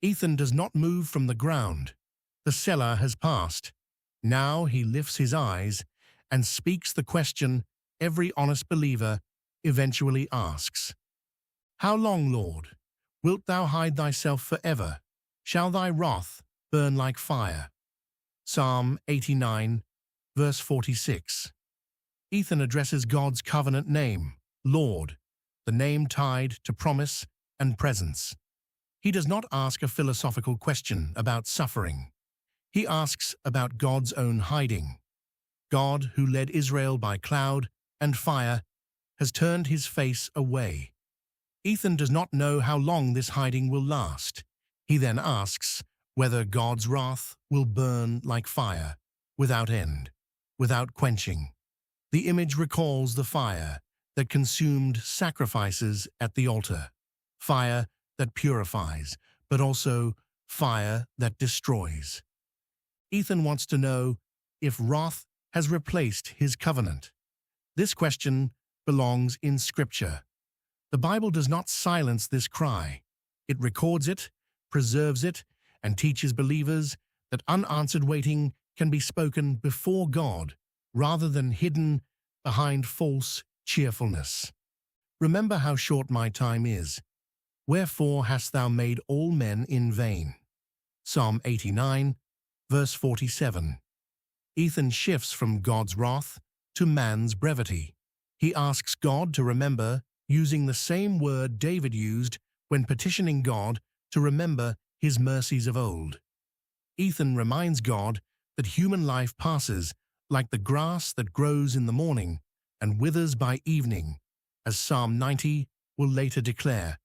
Ethan does not move from the ground. The seller has passed. Now he lifts his eyes and speaks the question every honest believer eventually asks. How long, Lord? Wilt thou hide thyself forever? Shall thy wrath burn like fire? Psalm 89, verse 46. Ethan addresses God's covenant name, Lord, the name tied to promise and presence. He does not ask a philosophical question about suffering. He asks about God's own hiding. God, who led Israel by cloud and fire, has turned his face away. Ethan does not know how long this hiding will last. He then asks whether God's wrath will burn like fire, without end, without quenching. The image recalls the fire that consumed sacrifices at the altar, fire that purifies, but also fire that destroys. Ethan wants to know if wrath has replaced his covenant. This question belongs in Scripture. The Bible does not silence this cry. It records it, preserves it, and teaches believers that unanswered waiting can be spoken before God rather than hidden behind false cheerfulness. Remember how short my time is. Wherefore hast thou made all men in vain? Psalm 89, verse 47. Ethan shifts from God's wrath to man's brevity. He asks God to remember using the same word David used when petitioning God to remember his mercies of old. Ethan reminds God that human life passes like the grass that grows in the morning and withers by evening, as Psalm 90 will later declare.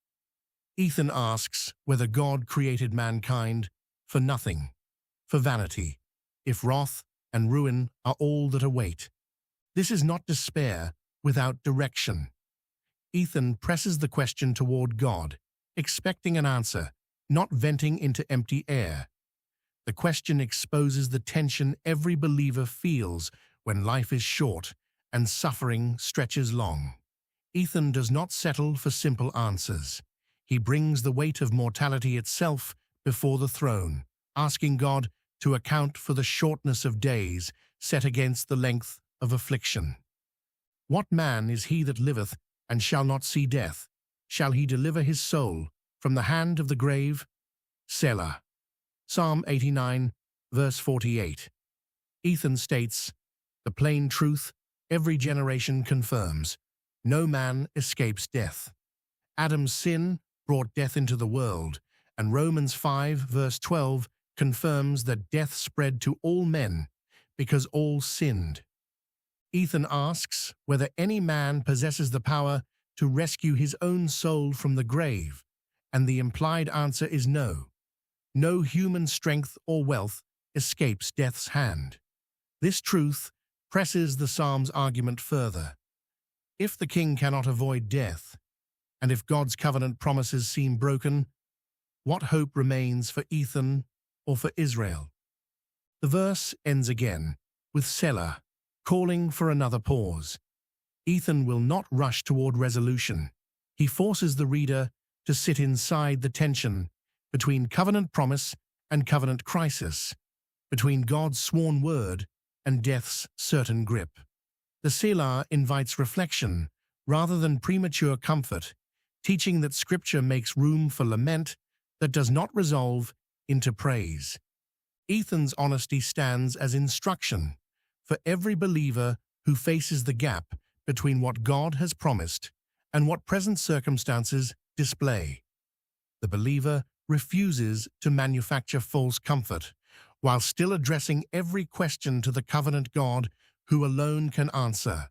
Ethan asks whether God created mankind for nothing, for vanity, if wrath and ruin are all that await. This is not despair without direction. Ethan presses the question toward God, expecting an answer, not venting into empty air. The question exposes the tension every believer feels when life is short and suffering stretches long. Ethan does not settle for simple answers. He brings the weight of mortality itself before the throne, asking God to account for the shortness of days set against the length of affliction. What man is he that liveth and shall not see death? Shall he deliver his soul from the hand of the grave? Selah. Psalm 89, verse 48. Ethan states, the plain truth every generation confirms. No man escapes death. Adam's sin brought death into the world, and Romans 5, verse 12 confirms that death spread to all men because all sinned. Ethan asks whether any man possesses the power to rescue his own soul from the grave, and the implied answer is no. No human strength or wealth escapes death's hand. This truth presses the Psalm's argument further. If the king cannot avoid death, and if God's covenant promises seem broken, what hope remains for Ethan or for Israel? The verse ends again with Selah, calling for another pause. Ethan will not rush toward resolution. He forces the reader to sit inside the tension between covenant promise and covenant crisis, between God's sworn word and death's certain grip. The Selah invites reflection rather than premature comfort, teaching that Scripture makes room for lament that does not resolve into praise. Ethan's honesty stands as instruction for every believer who faces the gap between what God has promised and what present circumstances display. The believer refuses to manufacture false comfort, while still addressing every question to the covenant God who alone can answer.